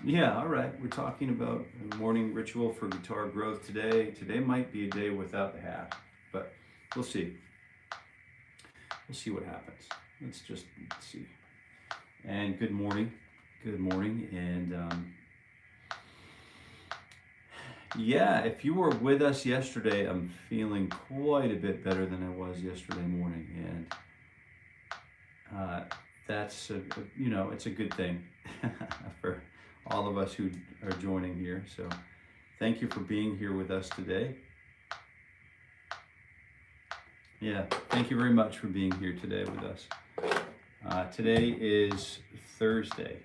Yeah, all right. We're talking about a morning ritual for guitar growth today. Today might be a day without the hat, but we'll see. We'll see what happens. Let's see. And good morning. Good morning. And yeah, if you were with us yesterday, I'm feeling quite a bit better than I was yesterday morning. And that's, it's a good thing for all of us who are joining here. So thank you for being here with us today. Yeah, thank you very much for being here today with us. Today is Thursday,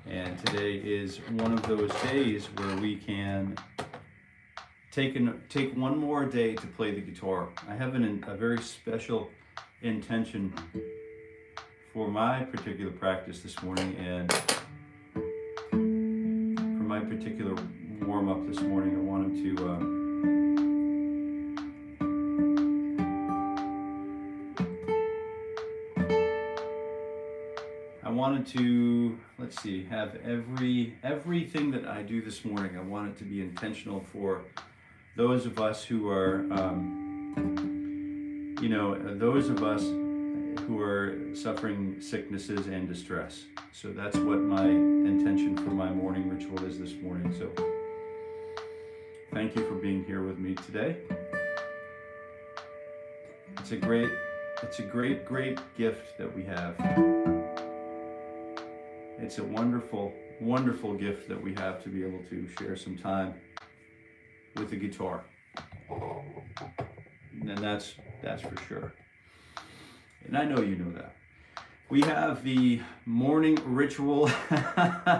and today is one of those days where we can take one more day to play the guitar. I have a very special intention for my particular practice this morning, and for my particular warm-up this morning, I wanted to let's see, have everything that I do this morning, I want it to be intentional for those of us who are, those of us who are suffering sicknesses and distress. So that's what my intention for my morning ritual is this morning. So thank you for being here with me today. It's a great gift that we have. It's a wonderful, wonderful gift that we have to be able to share some time with the guitar. And that's for sure. And I know you know that. We have the morning ritual.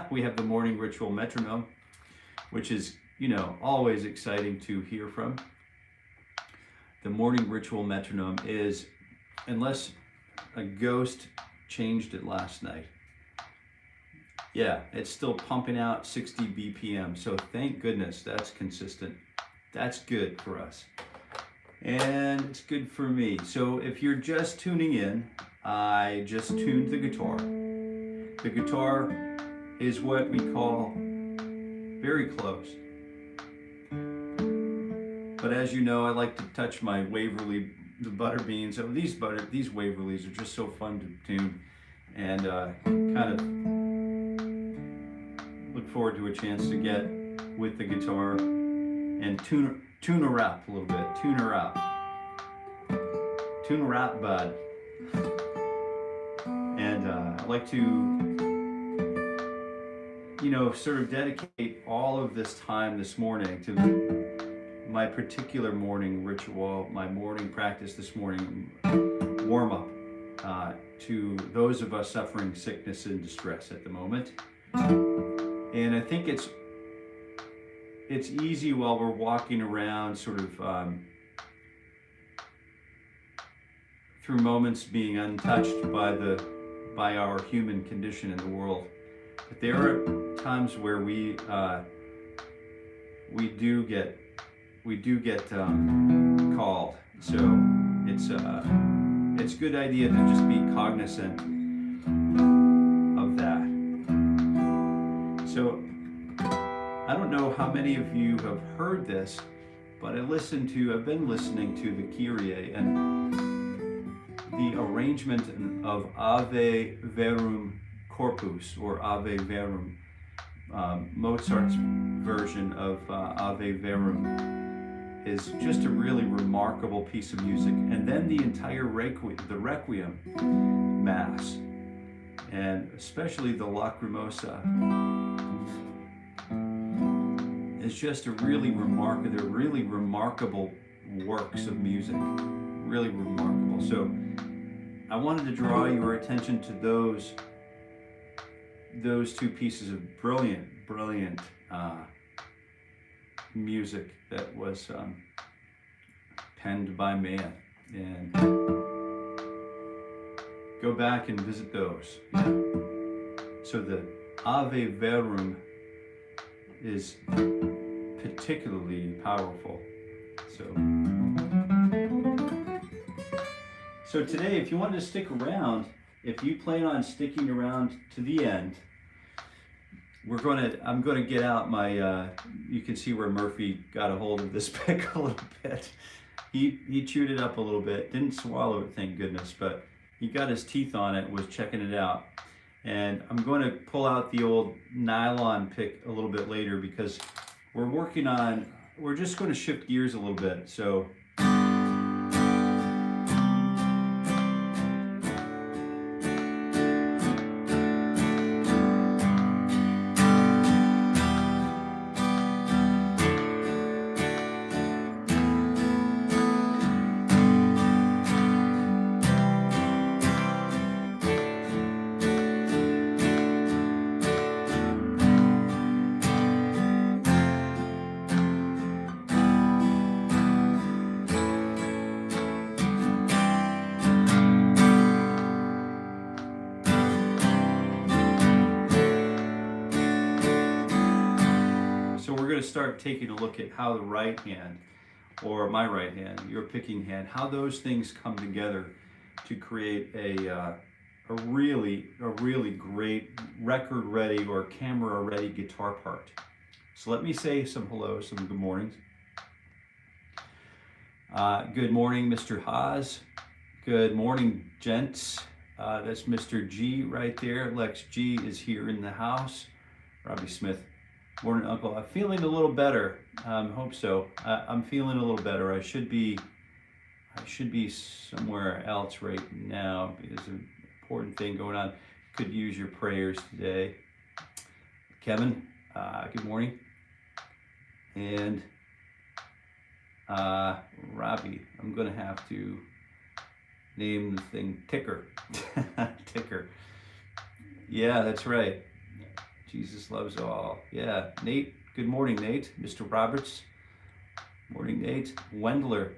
We have the morning ritual metronome, which is, always exciting to hear from. The morning ritual metronome is, unless a ghost changed it last night, yeah, it's still pumping out 60 BPM. So thank goodness that's consistent. That's good for us. And it's good for me. So if you're just tuning in, I just tuned the guitar. The guitar is what we call very close. But as you know, I like to touch my Waverly, the butter beans. So these Waverlys are just so fun to tune, and kind of look forward to a chance to get with the guitar and tune her up a little bit. Tune her up, bud. And I'd like to, sort of dedicate all of this time this morning to my particular morning ritual, my morning practice this morning, warm up to those of us suffering sickness and distress at the moment. And I think it's easy while we're walking around sort of through moments being untouched by our human condition in the world. But there are times where we do get called. So it's a good idea to just be cognizant of that. So I don't know how many of you have heard this, but I've been listening to the Kyrie and the arrangement of Ave Verum Corpus, or Ave Verum, Mozart's version of Ave Verum is just a really remarkable piece of music. And then the entire Requiem Mass, and especially the Lacrimosa, is just they're really remarkable works of music, really remarkable. So I wanted to draw your attention to those two pieces of brilliant music that was penned by man, and go back and visit those. So the Ave Verum is particularly powerful. So today, if you wanted to stick around, if you plan on sticking around to the end, I'm gonna get out my, you can see where Murphy got a hold of this pick a little bit. He chewed it up a little bit, didn't swallow it, thank goodness, but he got his teeth on it, was checking it out. And I'm going to pull out the old nylon pick a little bit later because we're just going to shift gears a little bit. So start taking a look at how the right hand, or my right hand, your picking hand, how those things come together to create a really great record ready or camera ready guitar part. So let me say some hellos, some good mornings. Good morning, Mr. Haas. Good morning, gents. That's Mr. G right there. Lex G is here in the house. Robbie Smith. Morning, Uncle. I'm feeling a little better. Hope so. I'm feeling a little better. I should be somewhere else right now because an important thing going on. Could use your prayers today. Kevin, good morning. And Robbie, I'm gonna have to name the thing Ticker. Ticker. Yeah, that's right. Jesus loves all. Yeah, Nate. Good morning, Nate. Mr. Roberts. Morning, Nate. Wendler.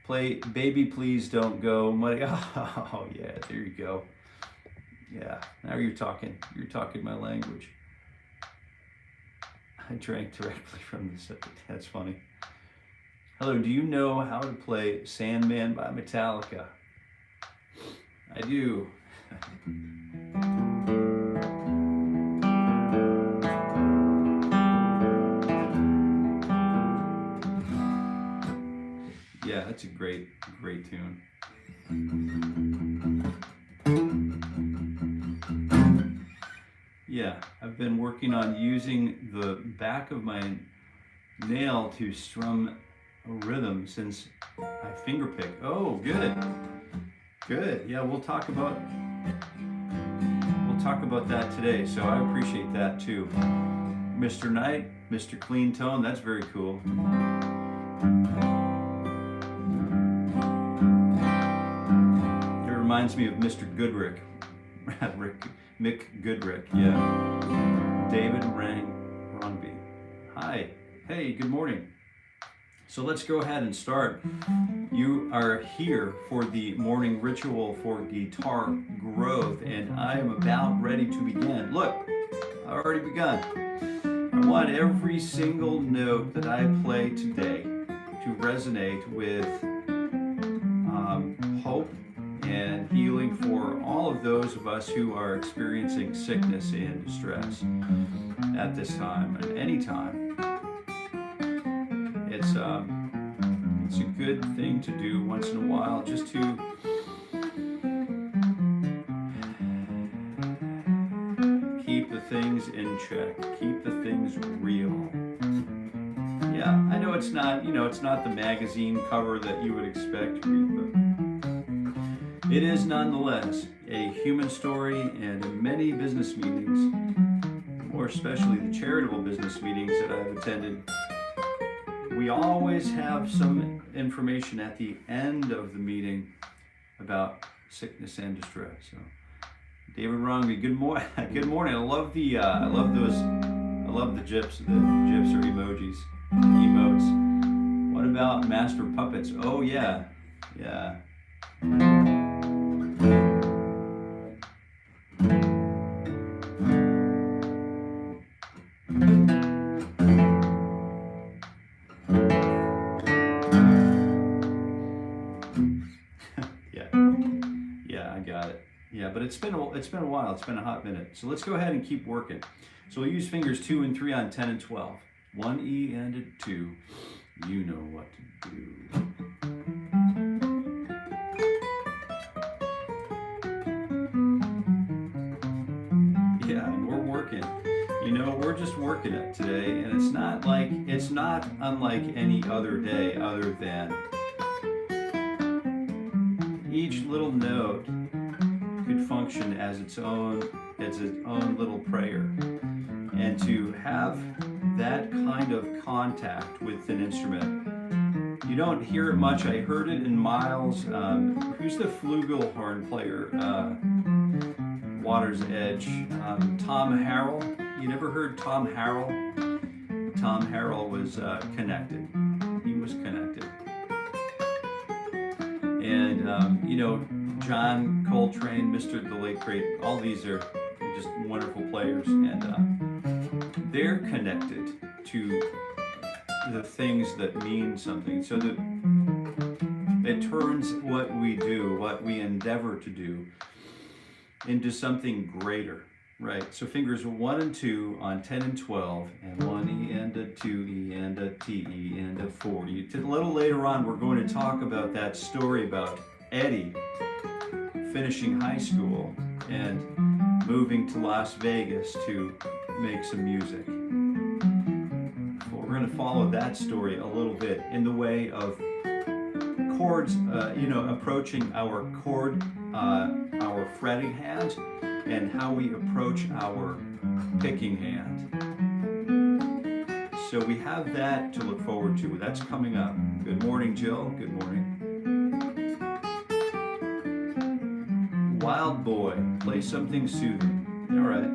Play Baby Please Don't Go. Oh, yeah, there you go. Yeah, now you're talking. You're talking my language. I drank directly from the septic. That's funny. Hello, do you know how to play Sandman by Metallica? I do. Yeah, that's a great tune. Yeah, I've been working on using the back of my nail to strum a rhythm since I finger pick. Oh, good. Good. Yeah, we'll talk about that today. So I appreciate that too. Mr. Knight, Mr. Clean Tone, that's very cool. Reminds me of Mr. Goodrick. Mick Goodrick, yeah. David Rongby. Hi. Hey, good morning. So let's go ahead and start. You are here for the morning ritual for guitar growth, and I am about ready to begin. Look, I've already begun. I want every single note that I play today to resonate with hope and healing for all of those of us who are experiencing sickness and distress at this time and any time. It's a good thing to do once in a while, just to keep the things in check, keep the things real. Yeah, I know it's not, it's not the magazine cover that you would expect to read, but it is nonetheless a human story, and in many business meetings, more especially the charitable business meetings that I've attended, we always have some information at the end of the meeting about sickness and distress. So, David Rongby, good morning. Good morning. I love the GIFs. The GIFs are emojis, emotes. What about Master Puppets? Oh yeah, yeah. Yeah, but it's been a while. It's been a hot minute. So let's go ahead and keep working. So we'll use fingers 2 and 3 on 10 and 12. 1 E and a 2. You know what to do. Yeah, and we're working. You know, we're just working it today, and it's not unlike any other day, other than each little note could function as its own little prayer. And to have that kind of contact with an instrument, you don't hear it much. I heard it in Miles. Who's the flugelhorn player? Water's Edge. Tom Harrell. You never heard Tom Harrell? Tom Harrell was connected. He was connected. And, you know, John Coltrane, the late great, all these are just wonderful players. And they're connected to the things that mean something. So that it turns what we do, what we endeavor to do, into something greater. Right, so fingers 1 and 2 on 10 and 12, and 1 E and a 2 E and a T E and a 4 E. A little later on, we're going to talk about that story about Eddie finishing high school and moving to Las Vegas to make some music. Well, we're going to follow that story a little bit in the way of chords, you know, approaching our chord, our fretting hand, and how we approach our picking hand. So we have that to look forward to. That's coming up. Good morning, Jill. Good morning. Wild Boy, play something soothing. All right.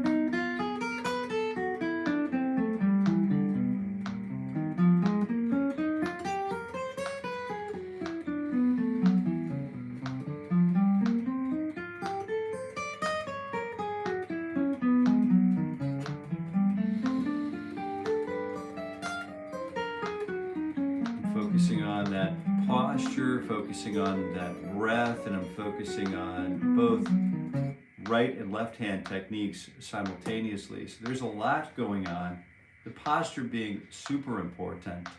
Focusing on that posture, focusing on that breath, and I'm focusing on both right and left hand techniques simultaneously. So there's a lot going on, the posture being super important.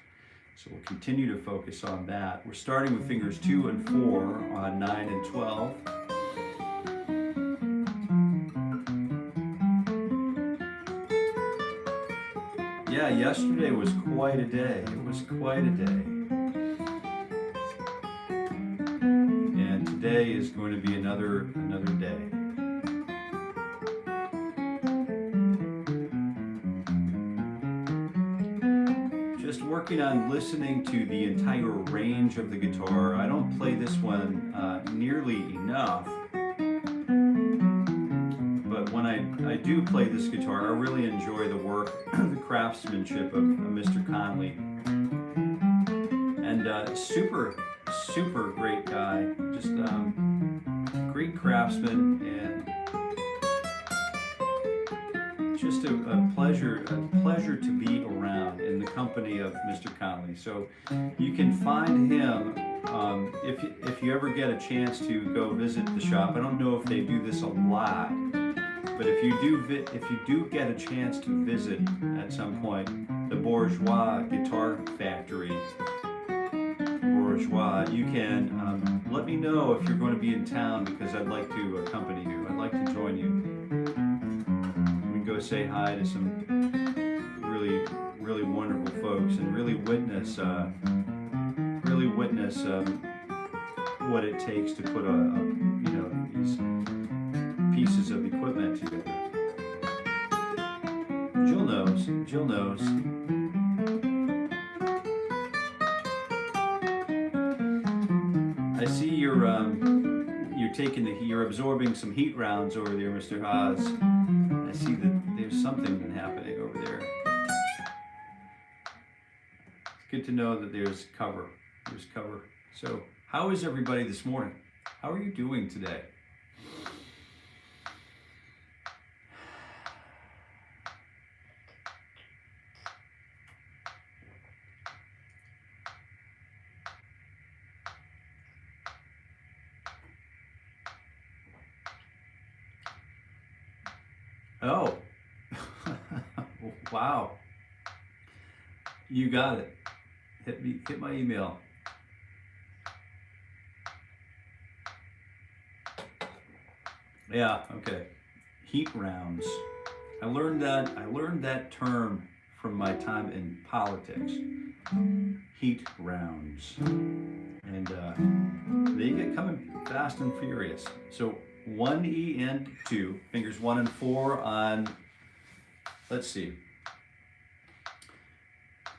So we'll continue to focus on that. We're starting with fingers 2 and 4 on 9 and 12. Yeah, yesterday was quite a day. It was quite a day. And today is going to be another day. Just working on listening to the entire range of the guitar. I don't play this one nearly enough. But when I do play this guitar, I really enjoy the work, the craftsmanship of Mr. Conley. And super great guy, just great craftsman, and just a pleasure to be around in the company of Mr. Conley. So you can find him if you ever get a chance to go visit the shop. I don't know if they do this a lot, but if you do get a chance to visit at some point the Bourgeois Guitar Factory, you can let me know if you're going to be in town, because I'd like to accompany you. I'd like to join you. We can go say hi to some really wonderful folks and really witness what it takes to put these pieces of equipment together. Jill knows. I see you're absorbing some heat rounds over there, Mr. Haas. I see that there's something happening over there. It's good to know that there's cover. There's cover. So, how is everybody this morning? How are you doing today? Oh, wow. You got it. Hit my email. Yeah, okay. Heat rounds. I learned that term from my time in politics. Heat rounds. And they get coming fast and furious. So 1E and 2, fingers 1 and 4 on, let's see,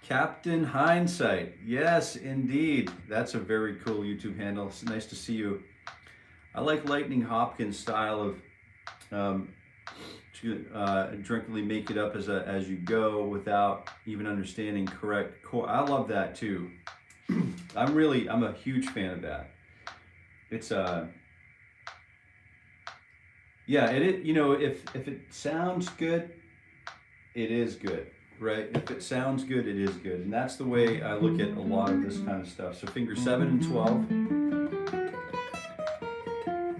Captain Hindsight. Yes, indeed. That's a very cool YouTube handle. It's nice to see you. I like Lightning Hopkins' style of drunkenly make it up as you go without even understanding correct chord. I love that too. I'm a huge fan of that. It's yeah, you know, if it sounds good, it is good, right? If it sounds good, it is good. And that's the way I look at a lot of this kind of stuff. So finger 7 and 12.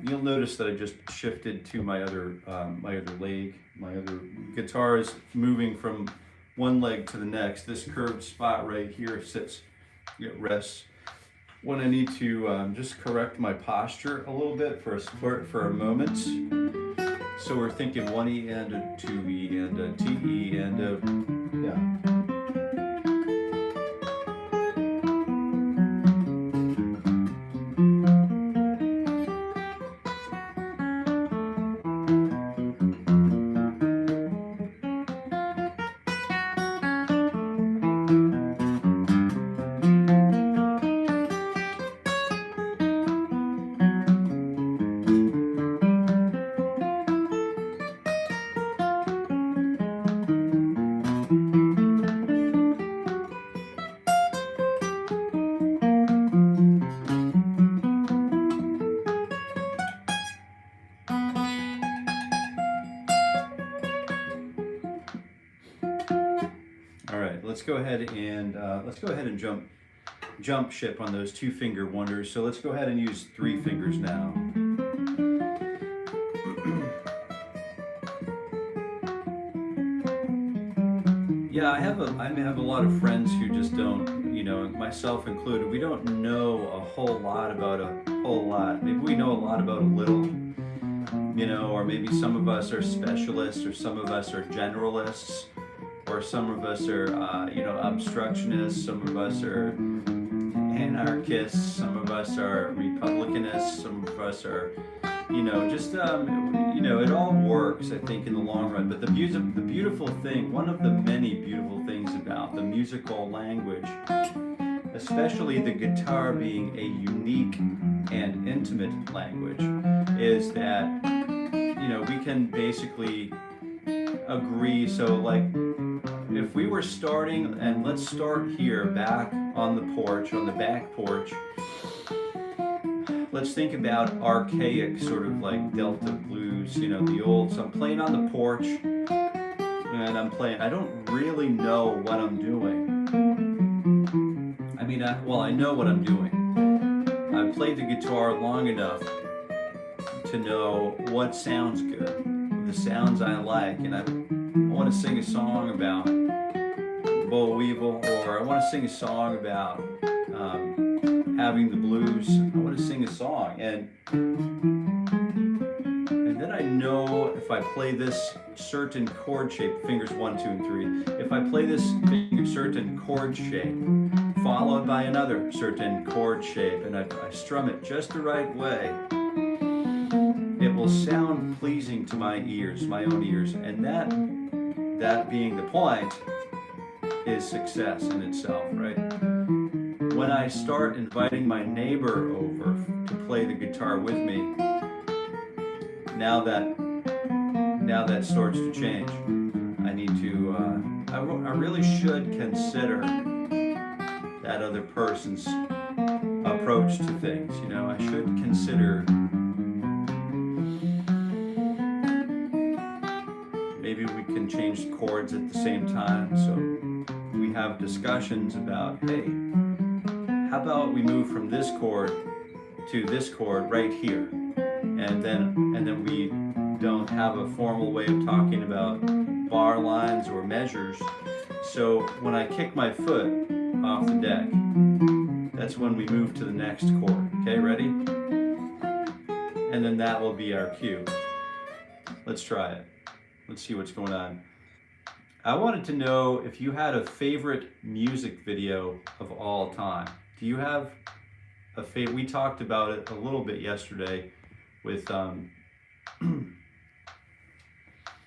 You'll notice that I just shifted to my other leg. My other guitar is moving from one leg to the next. This curved spot right here sits, it rests. When I need to just correct my posture a little bit for a moment. So we're thinking 1E and a 2E and a TE and a, yeah. Let's go ahead and jump ship on those 2-finger wonders. So let's go ahead and use 3 fingers now. Yeah, I have a lot of friends who just don't, you know, myself included, we don't know a whole lot about a whole lot. Maybe we know a lot about a little, you know, or maybe some of us are specialists, or some of us are generalists, or some of us are, you know, obstructionists, some of us are anarchists, some of us are republicanists, some of us are, you know, just, you know, it all works, I think, in the long run. But the beautiful thing, one of the many beautiful things about the musical language, especially the guitar being a unique and intimate language, is that, you know, we can basically agree. So like, if we were starting, and let's start here back on the porch, on the back porch, let's think about archaic sort of like Delta blues, you know, the old, so I'm playing on the porch, and I don't really know what I'm doing. I mean, well, I know what I'm doing. I've played the guitar long enough to know what sounds good, the sounds I like, and I want to sing a song about boll weevil, or I want to sing a song about having the blues. I want to sing a song, and then I know if I play this certain chord shape, fingers 1, 2, and 3, if I play this certain chord shape followed by another certain chord shape, and I strum it just the right way, it will sound pleasing to my ears, my own ears, and that being the point is success in itself, right? When I start inviting my neighbor over to play the guitar with me, now that starts to change. I need to, I really should consider that other person's approach to things, you know, I should consider maybe we can change chords at the same time, so we have discussions about, hey, how about we move from this chord to this chord right here, and then we don't have a formal way of talking about bar lines or measures. So when I kick my foot off the deck, that's when we move to the next chord. Okay, ready? And then that will be our cue. Let's try it. Let's see what's going on. I wanted to know if you had a favorite music video of all time. Do you have a favorite? We talked about it a little bit yesterday with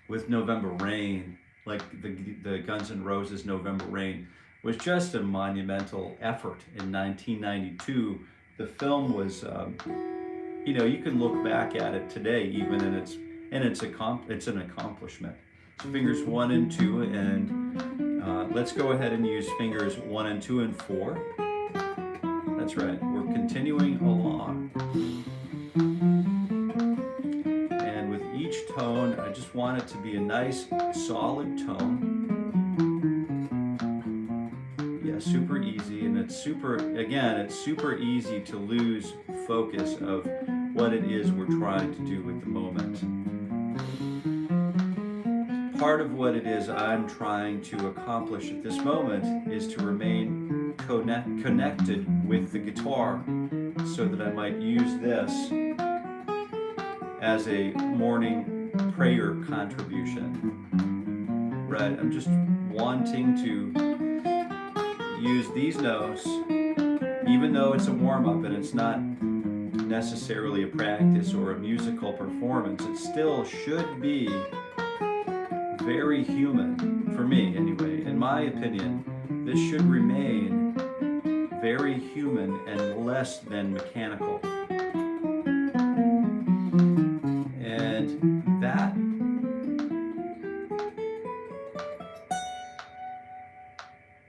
with November Rain, like the Guns N' Roses November Rain was just a monumental effort in 1992. The film was, you know, you can look back at it today even, and it's an accomplishment. So fingers 1 and 2, and let's go ahead and use fingers 1 and 2 and 4. That's right, we're continuing along. And with each tone, I just want it to be a nice, solid tone. Yeah, super easy, and it's super easy to lose focus of what it is we're trying to do with the moment. Part of what it is I'm trying to accomplish at this moment is to remain connected with the guitar, so that I might use this as a morning prayer contribution. Right, I'm just wanting to use these notes, even though it's a warm-up and it's not necessarily a practice or a musical performance. It still should be very human, for me anyway. In my opinion, this should remain very human and less than mechanical. And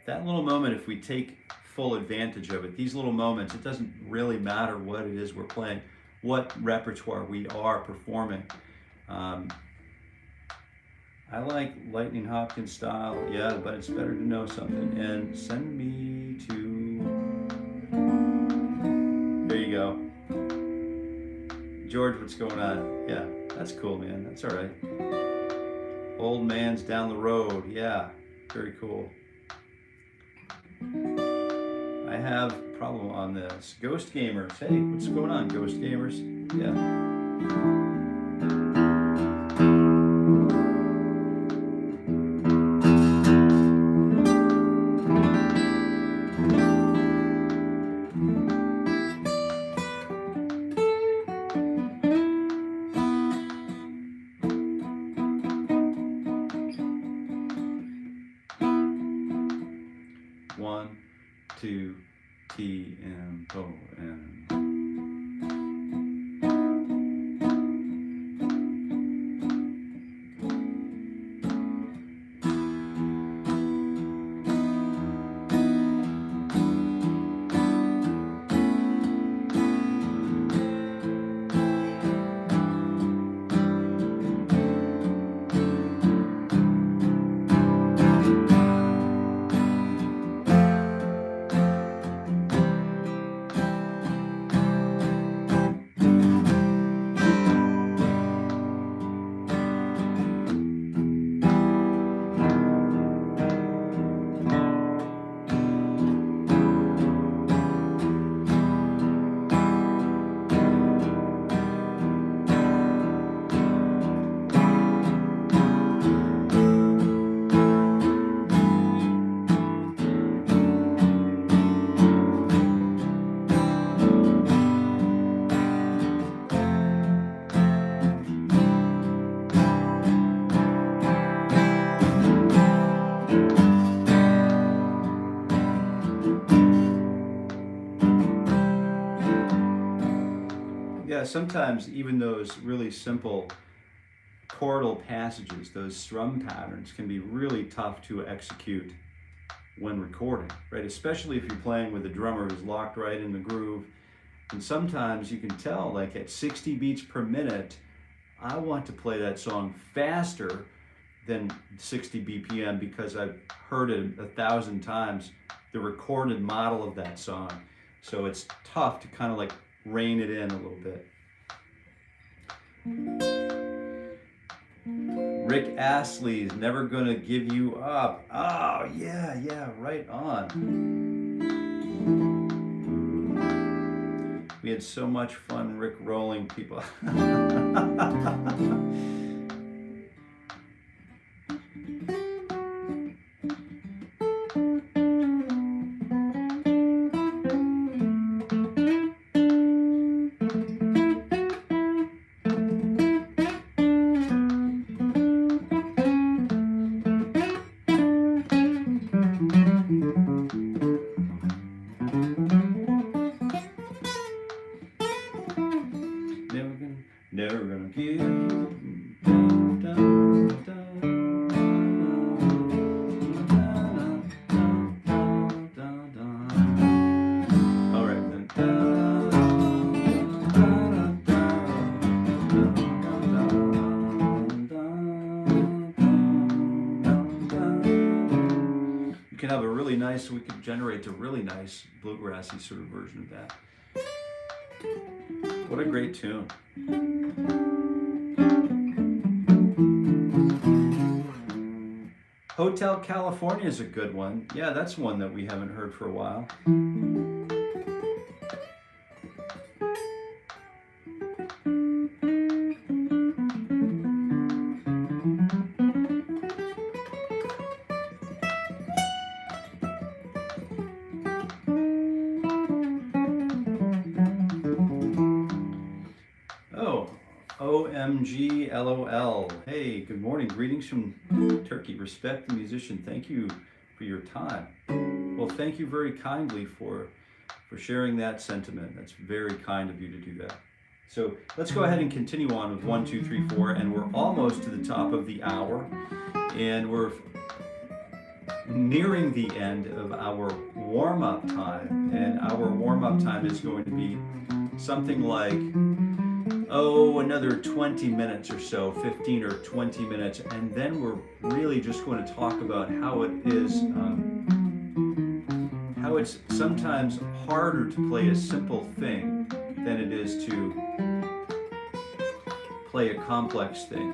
that little moment, if we take full advantage of it, these little moments, it doesn't really matter what it is we're playing, what repertoire we are performing. I like Lightning Hopkins style, yeah, but it's better to know something. And send me to, there you go. George, what's going on? Yeah, that's cool, man, that's all right. Old man's down the road, yeah, very cool. I have a problem on this. Ghost Gamers, hey, what's going on, Ghost Gamers? Yeah. 1, 2, T, M, O, M. Sometimes even those really simple chordal passages, those strum patterns, can be really tough to execute when recording, right? Especially if you're playing with a drummer who's locked right in the groove. And sometimes you can tell, like at 60 beats per minute, I want to play that song faster than 60 BPM because I've heard it 1,000 times, the recorded model of that song. So it's tough to kind of like rein it in a little bit. Rick Astley's Never Gonna Give You Up. Oh, yeah, right on. We had so much fun Rick rolling people. Never gonna give all right then. You can have a really nice, we could generate a really nice bluegrassy sort of version of that. What a great tune. Hotel California is a good one. Yeah, that's one that we haven't heard for a while. OMG LOL. Hey, good morning. Greetings from Turkey. Respect the musician. Thank you for your time. Well, thank you very kindly for sharing that sentiment. That's very kind of you to do that. So let's go ahead and continue on with 1, 2, 3, 4, and we're almost to the top of the hour, and we're nearing the end of our warm-up time, and our warm-up time is going to be something like another 20 minutes or so, 15 or 20 minutes, and then we're really just going to talk about how it is, how it's sometimes harder to play a simple thing than it is to play a complex thing.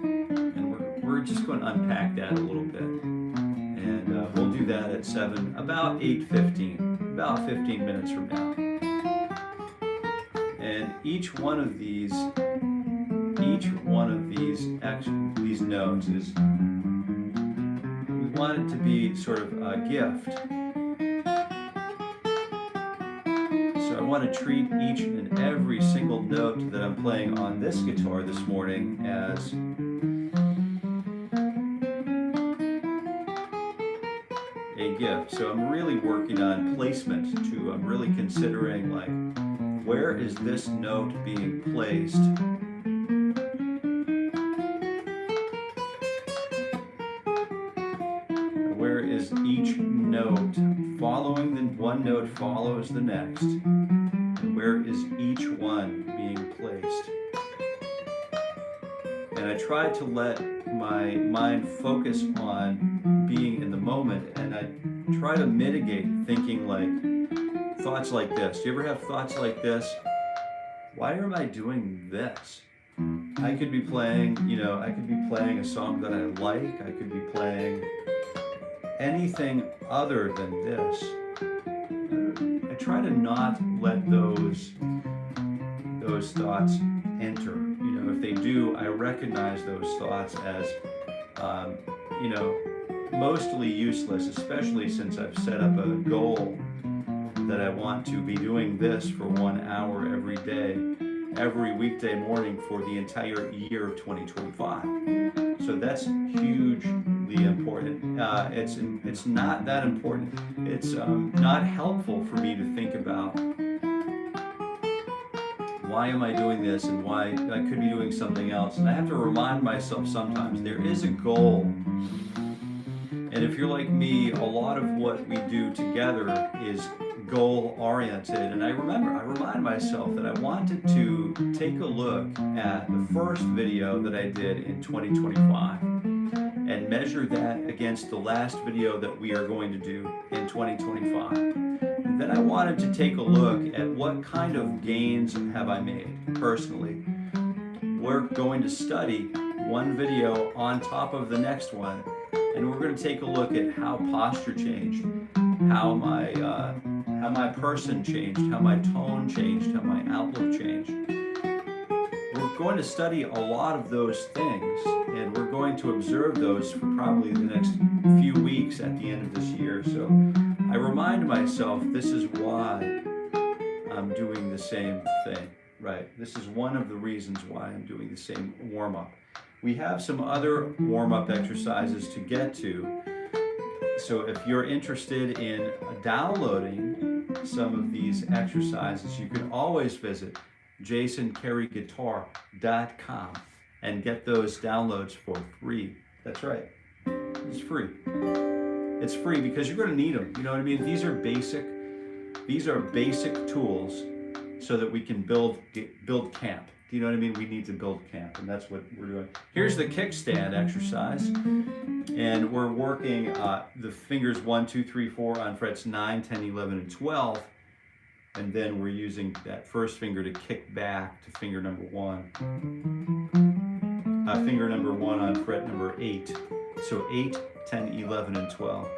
And we're just going to unpack that a little bit. And we'll do that at 7, about 8:15, about 15 minutes from now. And each one of these notes is, we want it to be sort of a gift. So I want to treat each and every single note that I'm playing on this guitar this morning as a gift. So I'm really working on placement too. I'm really considering, like, where is this note being placed? Where is each note following the one note follows the next? And where is each one being placed? And I try to let my mind focus on being in the moment, and I try to mitigate thinking like thoughts like this. Do you ever have thoughts like this? Why am I doing this? I could be playing, I could be playing a song that I like. I could be playing anything other than this. I try to not let those thoughts enter. If they do, I recognize those thoughts as, mostly useless, especially since I've set up a goal that I want to be doing this for 1 hour every day, every weekday morning for the entire year of 2025. So that's hugely important. It's not that important. It's not helpful for me to think about why am I doing this and why I could be doing something else. And I have to remind myself sometimes there is a goal. And if you're like me, a lot of what we do together is goal-oriented. And I remind myself that I wanted to take a look at the first video that I did in 2025 and measure that against the last video that we are going to do in 2025. And then I wanted to take a look at what kind of gains have I made personally. We're going to study one video on top of the next one, and we're going to take a look at how posture changed, how my person changed, how my tone changed, how my outlook changed. We're going to study a lot of those things, and we're going to observe those for probably the next few weeks at the end of this year. So I remind myself this is why I'm doing the same thing, right? This is one of the reasons why I'm doing the same warm-up. We have some other warm-up exercises to get to. So if you're interested in downloading some of these exercises, you can always visit jasoncareyguitar.com and get those downloads for free. That's right, it's free. It's free because you're going to need them. You know what I mean? These are basic tools so that we can build camp. Do you know what I mean? We need to build camp, and that's what we're doing. Here's the kickstand exercise, and we're working the fingers 1, 2, 3, 4 on frets 9, 10, 11, and 12, and then we're using that first finger to kick back to finger number 1. Finger number 1 on fret number 8. So 8, 10, 11, and 12.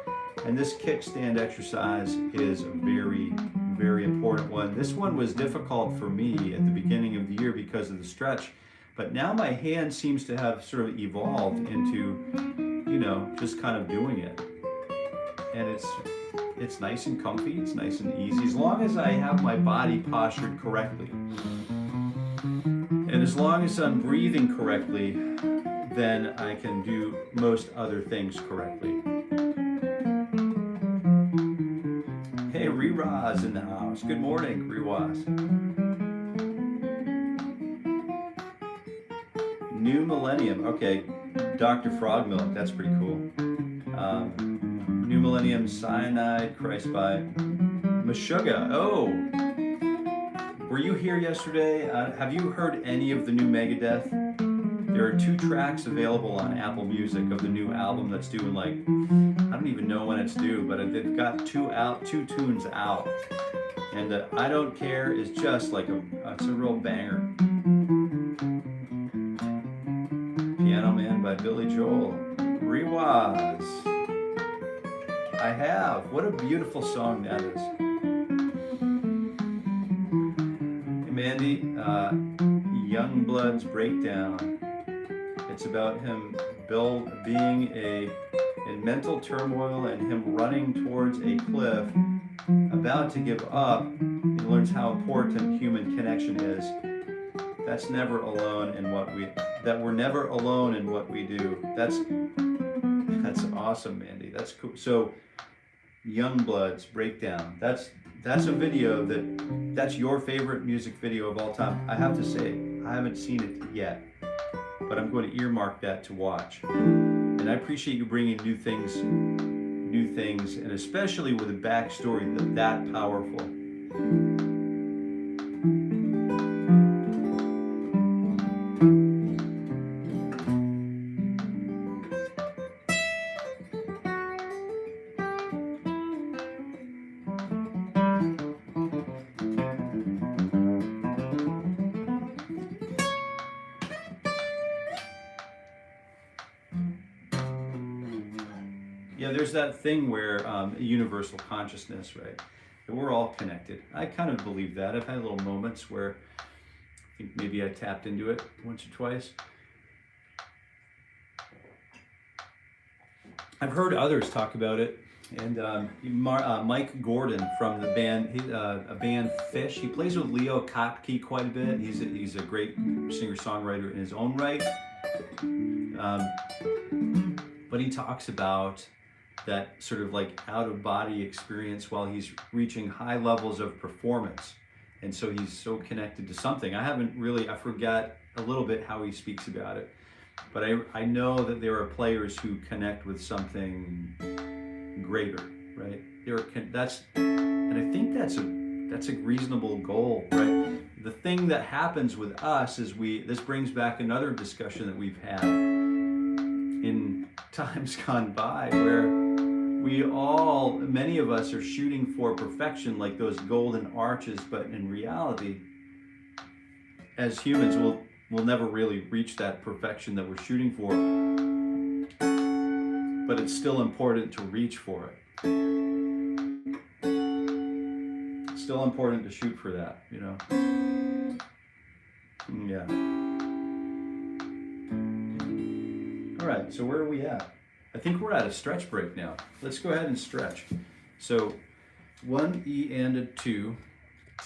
And this kickstand exercise is a very, very important one. This one was difficult for me at the beginning of the year because of the stretch, but now my hand seems to have sort of evolved into, you know, just kind of doing it. And it's nice and comfy, it's nice and easy, as long as I have my body postured correctly. And as long as I'm breathing correctly, then I can do most other things correctly. Hey, Riraz in the house. Good morning, Riraz. New Millennium. Okay, Dr. Frog Milk. That's pretty cool. New Millennium, Cyanide, Christ by Meshuggah. Oh, were you here yesterday? Have you heard any of the new Megadeth? There are 2 tracks available on Apple Music of the new album that's due in, like, I don't even know when it's due, but they've got 2 tunes out. And I Don't Care is just like it's a real banger. Piano Man by Billy Joel. Riwaz. I have. What a beautiful song that is. Hey, Mandy, Youngblood's Breakdown. It's about him being in mental turmoil and him running towards a cliff, about to give up. He learns how important human connection is. We're never alone in what we do. That's awesome, Mandy. That's cool. So, Youngblood's Breakdown. That's a video that's your favorite music video of all time. I have to say, I haven't seen it yet, but I'm going to earmark that to watch. And I appreciate you bringing new things, and especially with a backstory that powerful. Yeah, there's that thing where universal consciousness, right? That we're all connected. I kind of believe that. I've had little moments where I think maybe I tapped into it once or twice. I've heard others talk about it, and Mike Gordon from the band, a band Fish. He plays with Leo Kottke quite a bit. He's a great singer-songwriter in his own right. But he talks about that sort of like out-of-body experience while he's reaching high levels of performance. And so he's so connected to something. I forgot a little bit how he speaks about it. But I know that there are players who connect with something greater, right? And I think that's a reasonable goal, right? The thing that happens with us is this brings back another discussion that we've had in times gone by, where many of us are shooting for perfection, like those golden arches, but in reality, as humans, we'll never really reach that perfection that we're shooting for, but it's still important to reach for it. It's still important to shoot for that, you know. Yeah. All right, so where are we at? I think we're at a stretch break now. Let's go ahead and stretch. So 1 E and a 2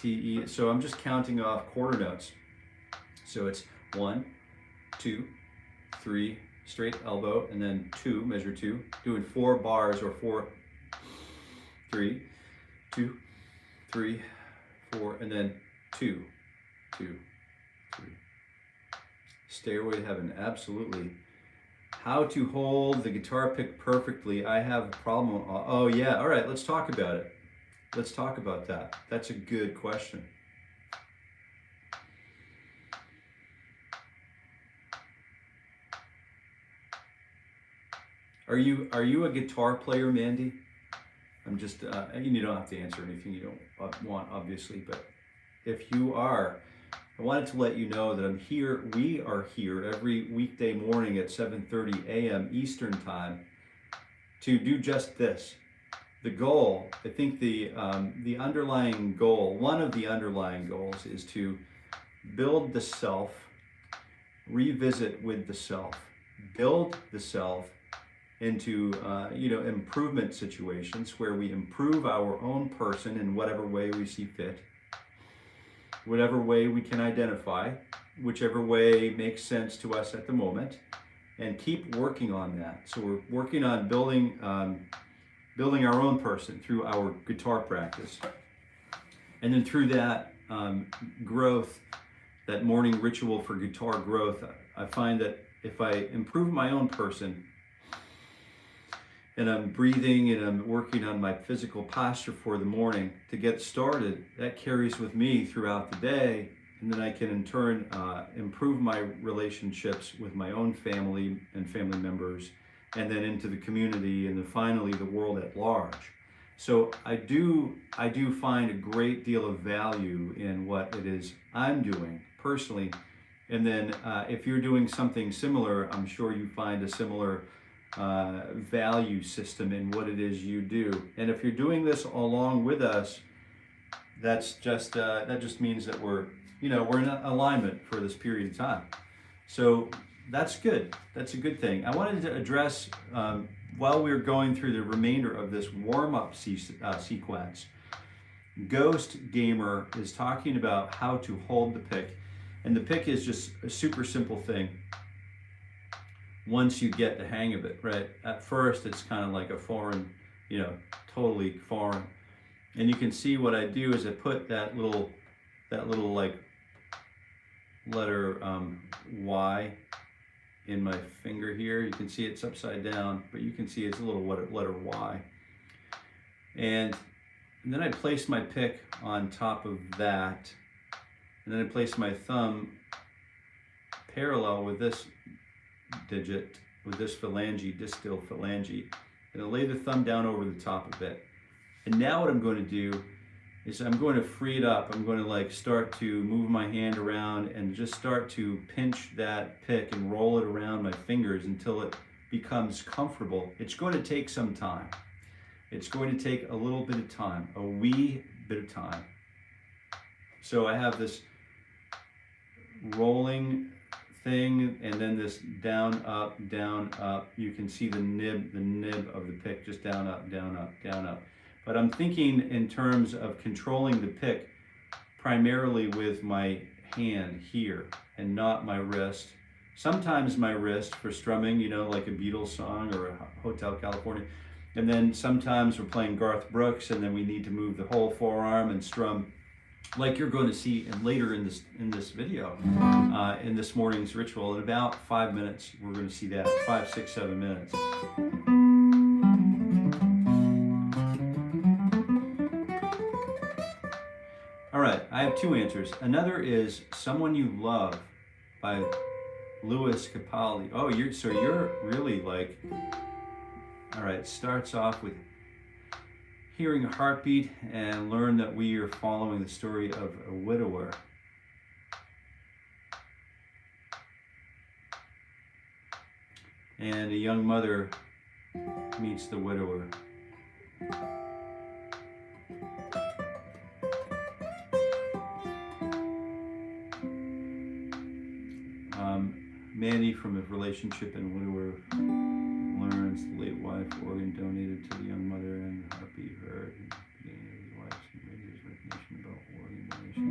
T E. So I'm just counting off quarter notes. So it's 1, 2, 3, straight elbow, and then 2, measure 2, doing 4 bars or 4, 3, 2, 3, 4, and then 2, 2, 3. Stairway to Heaven, absolutely. How to hold the guitar pick perfectly. I have a problem. Oh yeah, all right, let's talk about it. Let's talk about that. That's a good question. Are you a guitar player, Mandy? I'm just, you don't have to answer anything you don't want, obviously, but if you are, I wanted to let you know that I'm here. We are here every weekday morning at 7:30 a.m. Eastern Time to do just this. The goal, I think the underlying goal, one of the underlying goals is to build the self, revisit with the self, build the self into improvement situations where we improve our own person in whatever way we see fit, whatever way we can identify, whichever way makes sense to us at the moment, and keep working on that. So we're working on building our own person through our guitar practice, and then through that growth, that morning ritual for guitar growth, I find that if I improve my own person, and I'm breathing and I'm working on my physical posture for the morning to get started, that carries with me throughout the day, and then I can in turn improve my relationships with my own family and family members, and then into the community, and then finally the world at large. So I do find a great deal of value in what it is I'm doing personally, and then if you're doing something similar, I'm sure you find a similar value system in what it is you do. And if you're doing this along with us, that just means that we're in alignment for this period of time. So that's good. That's a good thing. I wanted to address while we're going through the remainder of this warm-up sequence. Ghost Gamer is talking about how to hold the pick, and the pick is just a super simple thing. Once you get the hang of it, right? At first, it's kind of like a foreign, totally foreign. And you can see what I do is I put that little like letter Y in my finger here. You can see it's upside down, but you can see it's a little letter Y. And then I place my pick on top of that, and then I place my thumb parallel with this digit, with this phalange, distal phalange, and I lay the thumb down over the top of it. And now what I'm going to do is I'm going to free it up. I'm going to start to move my hand around and just start to pinch that pick and roll it around my fingers until it becomes comfortable. It's going to take some time. It's going to take a little bit of time, a wee bit of time. So I have this rolling thing, and then this down, up, down, up. You can see the nib of the pick, just down, up, down, up, down, up. But I'm thinking in terms of controlling the pick primarily with my hand here and not my wrist. Sometimes my wrist for strumming, like a Beatles song or a Hotel California. And then sometimes we're playing Garth Brooks, and then we need to move the whole forearm and strum, like you're going to see later in this video, in this morning's ritual. In about 5 minutes, we're going to see that. 5, 6, 7 minutes. All right, I have 2 answers. Another is Someone You Love by Louis Capaldi. Oh, you're really like, all right, starts off with hearing a heartbeat and learn that we are following the story of a widower. and a young mother meets the widower. Mandy, from a relationship and widower, learns the late wife organ donated to the young mother and the heartbeat heard and the beginning of his wife's and his recognition about organ donation.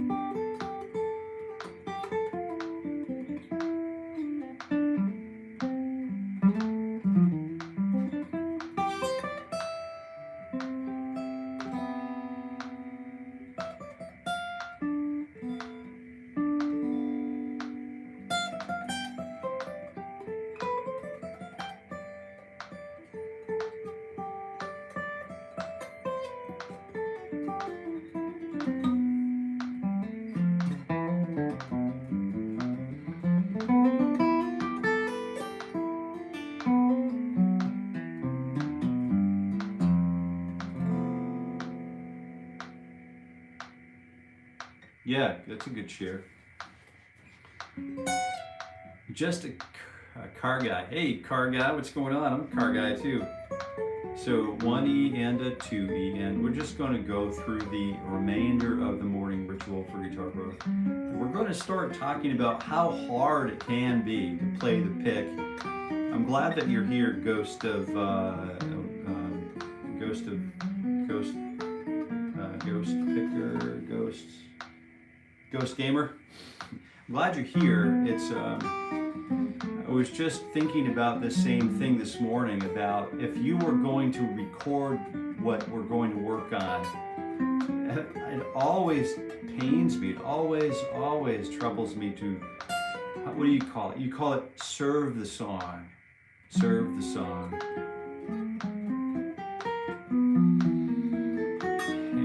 Yeah, that's a good share. Just a car guy. Hey, car guy, what's going on? I'm a car guy too. So 1E and a 2E, and we're just going to go through the remainder of the morning ritual for guitar growth. We're going to start talking about how hard it can be to play the pick. I'm glad that you're here, Ghost Gamer. I'm glad you're here. It's I was just thinking about the same thing this morning, about if you were going to record what we're going to work on. It always pains me. It always troubles me to, what do you call it? You call it serve the song. Serve the song.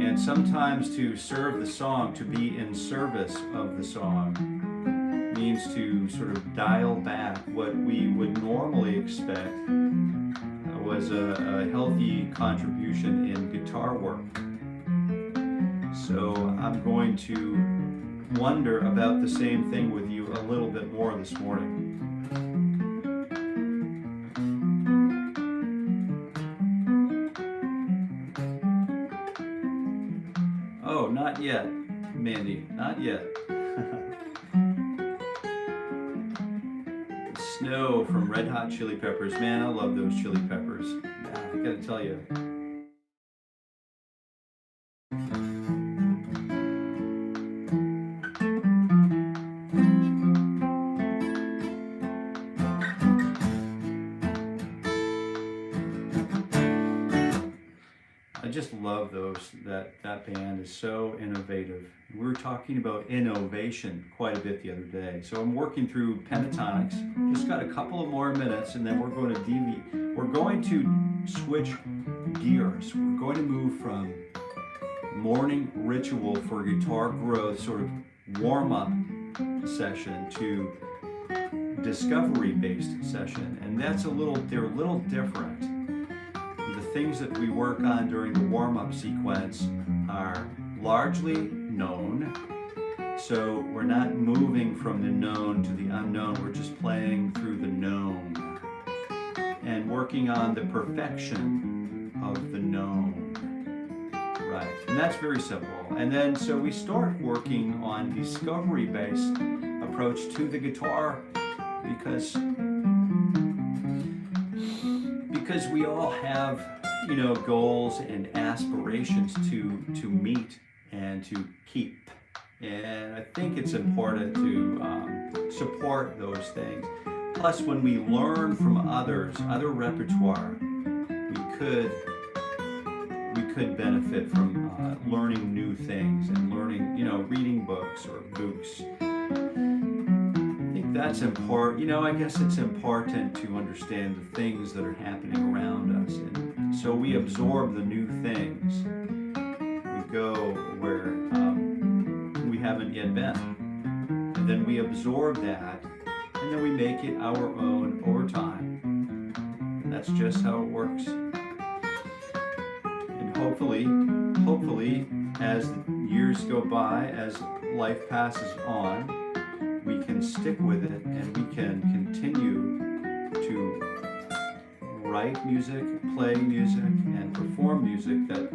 And sometimes to serve the song, to be in service of the song, means to sort of dial back what we would normally expect was a healthy contribution in guitar work. So I'm going to wonder about the same thing with you a little bit more this morning. Oh, not yet, Mandy, not yet. Snow from Red Hot Chili Peppers. Man, I love those chili peppers. I gotta tell you. I just love those. That band is so innovative. We were talking about innovation quite a bit the other day. So I'm working through Pentatonics. Just got a couple of more minutes, and then we're going to We're going to switch gears. We're going to move from morning ritual for guitar growth, sort of warm-up session, to discovery-based session, and they're a little different. The things that we work on during the warm-up sequence are largely known, so we're not moving from the known to the unknown, we're just playing through the known and working on the perfection of the known, right? And that's very simple. And then so we start working on discovery-based approach to the guitar, because we all have, you know, goals and aspirations to meet and to keep. And I think it's important to support those things. Plus, when we learn from others, other repertoire, we could benefit from learning new things and learning, you know, reading books or books. I think that's important. You know, I guess it's important to understand the things that are happening around us, and so we absorb the new things. We go where we haven't yet been, and then we absorb that, and then we make it our own over time. And that's just how it works. And hopefully, as the years go by, as life passes on, we can stick with it, and we can continue to write music, play music, and perform music that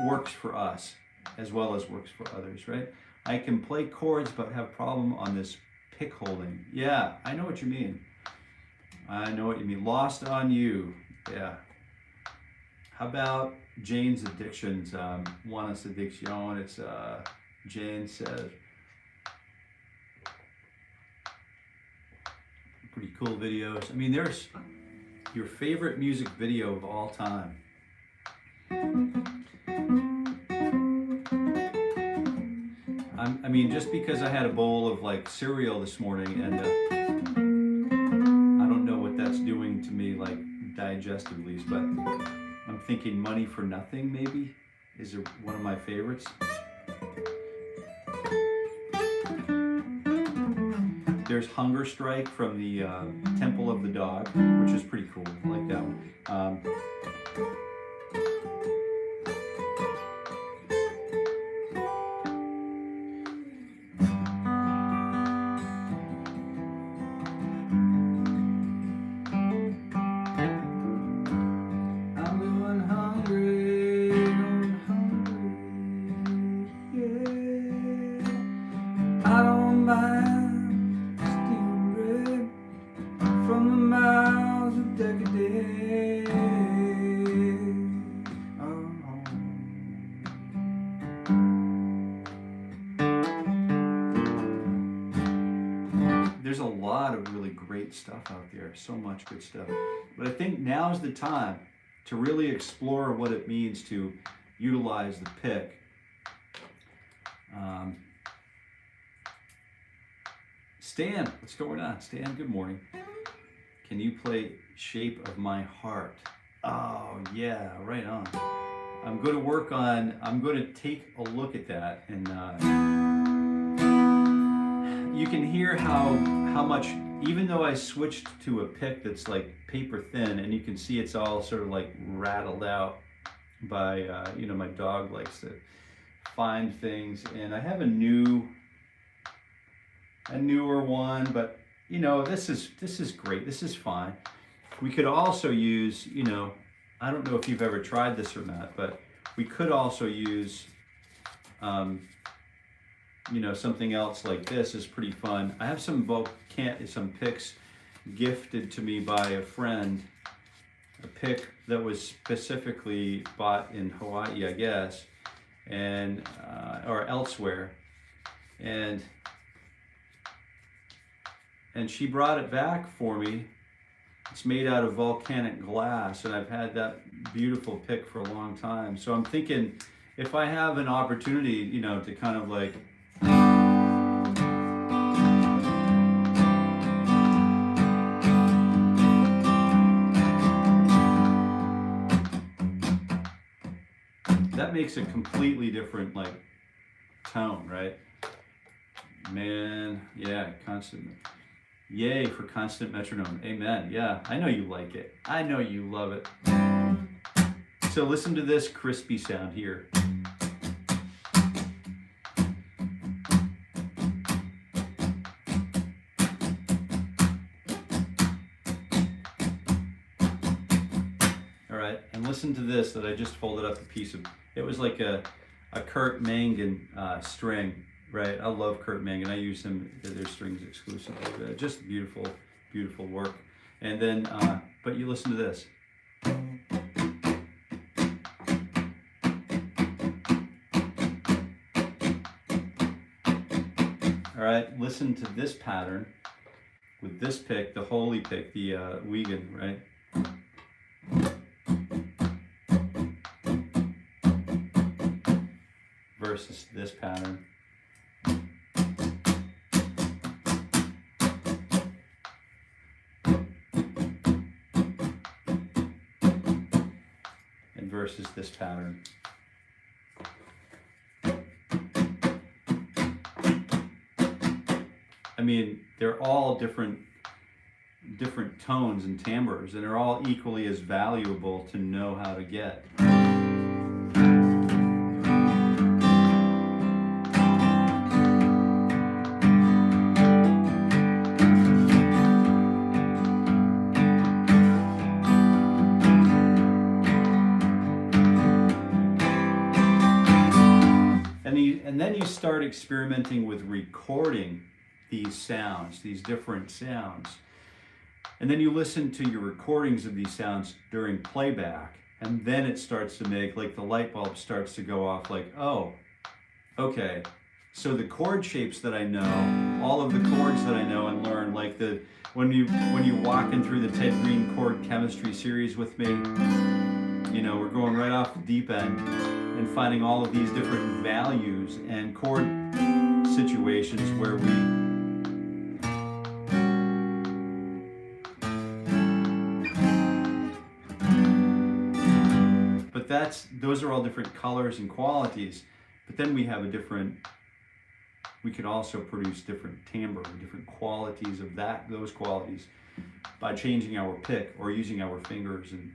works for us as well as works for others, right? I can play chords but have problem on this pick holding. Yeah, I know what you mean. I know what you mean. Lost on You. Yeah. How about Jane's Addictions? Juana's Addiction. It's Jane says. Pretty cool videos. I mean, there's your favorite music video of all time. I mean, just because I had a bowl of like cereal this morning and I don't know what that's doing to me like digestively, but I'm thinking Money for Nothing maybe is one of my favorites. There's Hunger Strike from the Temple of the Dog, which is pretty cool. I like that one. There's a lot of really great stuff out there, so much good stuff. But I think now's the time to really explore what it means to utilize the pick. Stan, what's going on? Stan, good morning. Can you play Shape of My Heart? Oh yeah, right on. I'm going to take a look at that, and you can hear how much, even though I switched to a pick that's like paper thin, and you can see it's all sort of like rattled out by, you know, my dog likes to find things, and I have a newer one, but you know, this is great. This is fine. We could also use, you know, I don't know if you've ever tried this or not, but we could also use, you know, something else like this is pretty fun. I have some picks gifted to me by a friend, a pick that was specifically bought in Hawaii, I guess, and or elsewhere, and she brought it back for me. It's made out of volcanic glass, and I've had that beautiful pick for a long time. So I'm thinking, if I have an opportunity, you know, to kind of like that makes a completely different like tone, right? Man, yeah, constant. Yay for constant metronome. Amen. Yeah, I know you like it. I know you love it. So listen to this crispy sound here. All right, and listen to this that I just folded up a piece of. It was like a Kurt Mangan string. Right, I love Kurt Mangan. I use their strings exclusively. Just beautiful, beautiful work. And then, but you listen to this. All right, listen to this pattern with this pick, the holy pick, the Wiegand, right? Versus this pattern. Versus this pattern. I mean, they're all different tones and timbres, and they're all equally as valuable to know how to get. start experimenting with recording these sounds, these different sounds. And then you listen to your recordings of these sounds during playback, and then it starts to make, like, the light bulb starts to go off, like, oh, okay, so the chord shapes that I know, all of the chords that I know and learn, like when you're walking through the Ted Green chord chemistry series with me, you know, we're going right off the deep end and finding all of these different values and chord situations where those are all different colors and qualities, but then we have we could also produce different timbre, different qualities of those qualities by changing our pick or using our fingers. And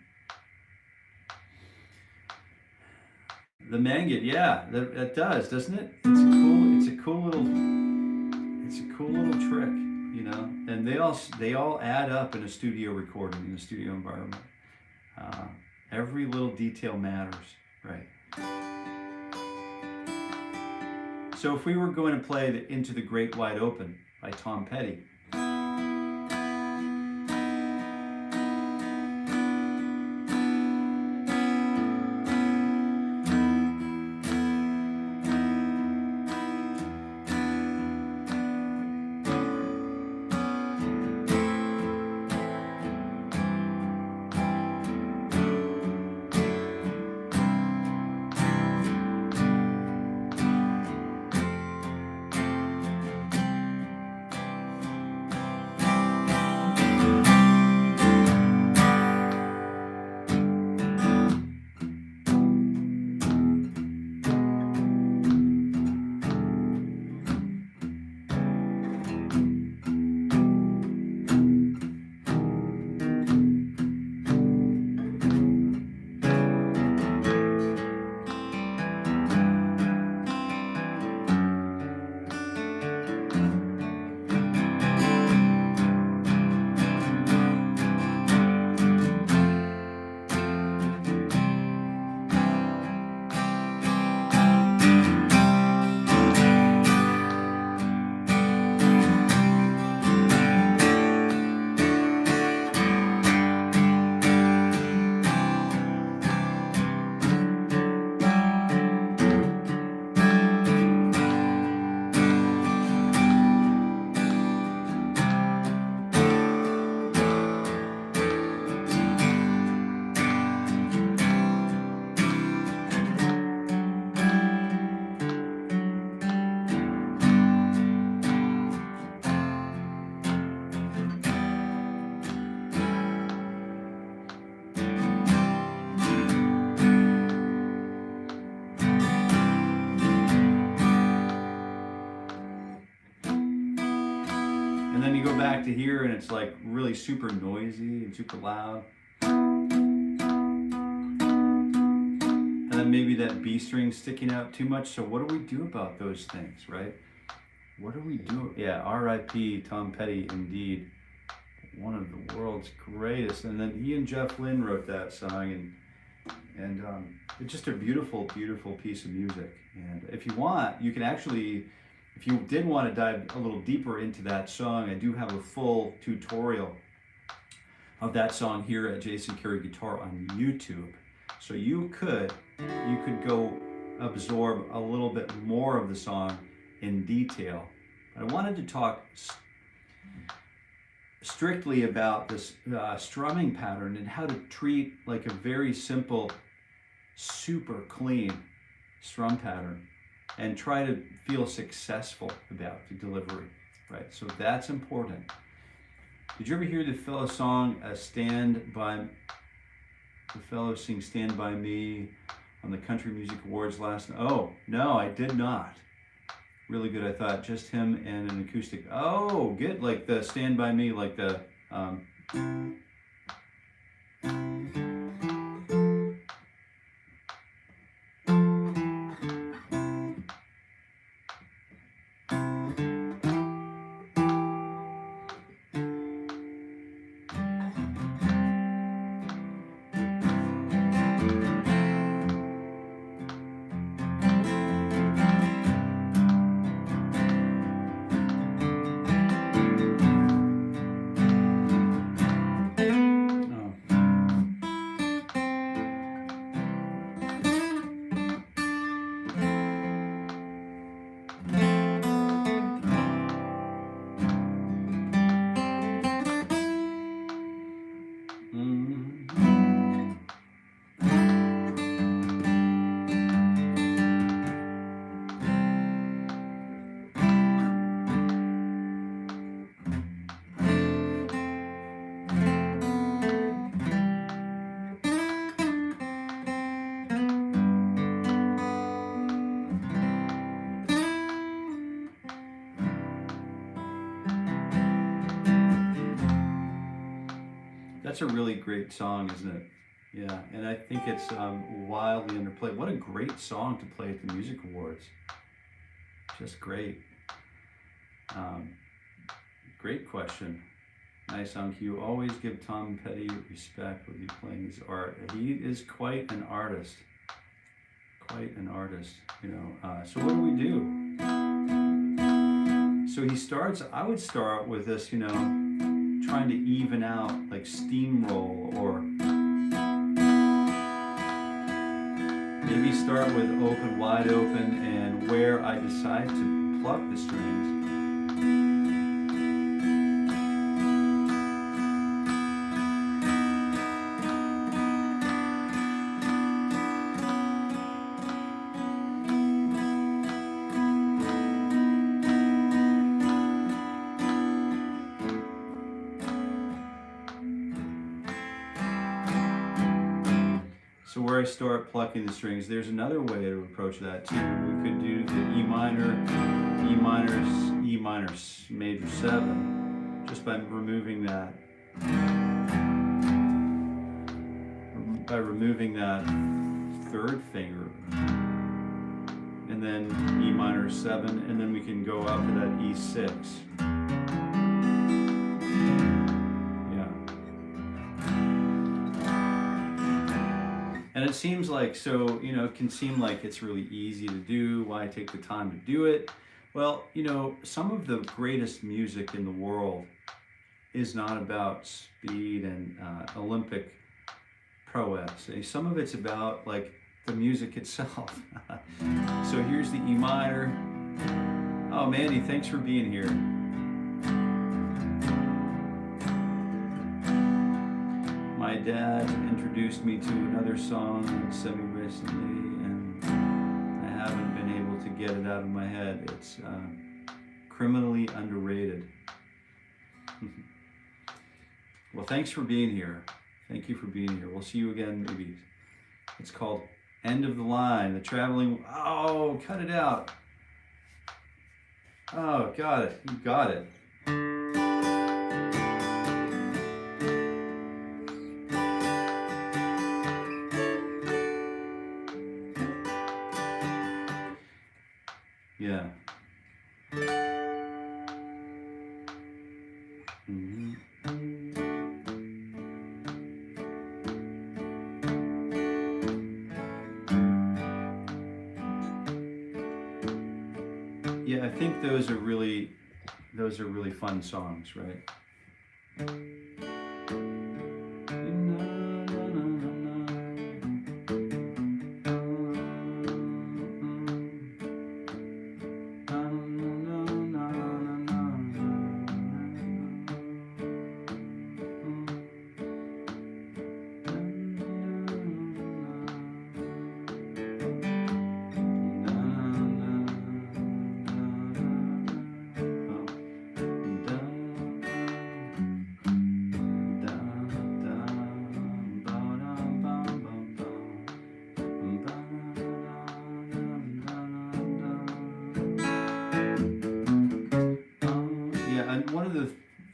the Mangit, yeah, that does, doesn't it? It's a cool little trick, you know. And they all add up in a studio recording, in a studio environment. Every little detail matters, right? So if we were going to play Into the Great Wide Open by Tom Petty, and then you go back to here and it's like really super noisy and super loud. And then maybe that B string sticking out too much. So what do we do about those things, right? What do we do? Yeah, R.I.P. Tom Petty, indeed. One of the world's greatest. And then he and Jeff Lynne wrote that song, and it's just a beautiful, beautiful piece of music. And if you want, you can actually, if you did want to dive a little deeper into that song, I do have a full tutorial of that song here at Jason Carey Guitar on YouTube. So you could go absorb a little bit more of the song in detail. But I wanted to talk strictly about this strumming pattern and how to treat like a very simple, super clean strum pattern and try to feel successful about the delivery, right? So that's important. Did you ever hear the fellow song the fellow sing Stand By Me on the Country Music Awards last night? Oh, no, I did not. Really good, I thought. Just him and an acoustic. Oh, good, like the Stand By Me, like the... That's a really great song, isn't it? Yeah, and I think it's wildly underplayed. What a great song to play at the Music Awards. Just great. Great question. Nice on cue. Always give Tom Petty respect with you playing his art. He is quite an artist. Quite an artist, you know. So what do we do? So he starts, I would start with this, you know, trying to even out, like steamroll, or maybe start with open, wide open, and where I decide to pluck the strings. So where I start plucking the strings, there's another way to approach that too. We could do the E minor, E minor major 7, just by removing that. By removing that third finger. And then E minor 7, and then we can go up to that E6. And it seems like, so, you know, it can seem like it's really easy to do. Why take the time to do it? Well, you know, some of the greatest music in the world is not about speed and Olympic prowess. Some of it's about, like, the music itself. So here's the E minor. Oh, Mandy, thanks for being here. My dad introduced me to another song semi-recently, and I haven't been able to get it out of my head. It's criminally underrated. Well, thanks for being here. Thank you for being here. We'll see you again maybe. It's called End of the Line, the traveling. Oh, cut it out. Oh, got it. You got it. Yeah. Mm-hmm. Yeah, I think those are really fun songs, right?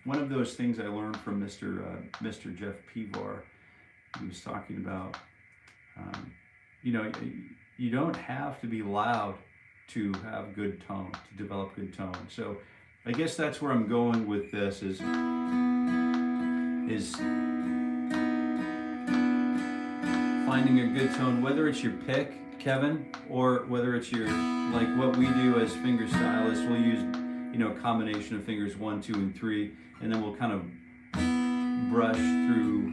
One of those things I learned from Mr. Jeff Pivar, he was talking about, you know, you don't have to be loud to have good tone, to develop good tone. So I guess that's where I'm going with this is finding a good tone, whether it's your pick, Kevin, or whether it's your, like what we do as finger stylists, we'll use, you know, a combination of fingers 1, 2, and 3, and then we'll kind of brush through.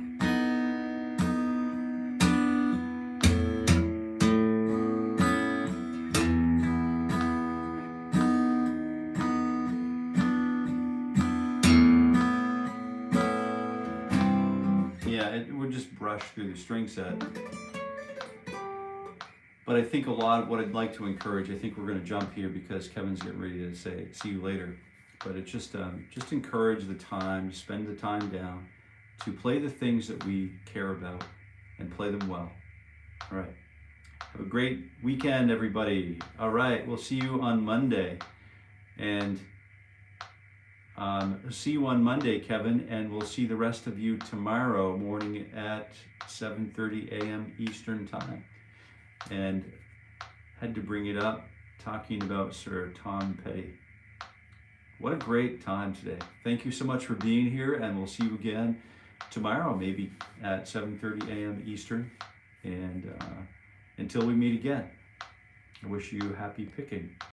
Yeah, we'll just brush through the string set. But I think a lot of what I'd like to encourage, I think we're going to jump here because Kevin's getting ready to say, see you later. But it's just encourage the time, spend the time down to play the things that we care about and play them well. All right. Have a great weekend, everybody. All right. We'll see you on Monday. And See you on Monday, Kevin, and we'll see the rest of you tomorrow morning at 7:30 a.m. Eastern Time. And had to bring it up, talking about Sir Tom Petty. What a great time today. Thank you so much for being here, and we'll see you again tomorrow, maybe at 7:30 a.m. Eastern. And until we meet again, I wish you happy picking.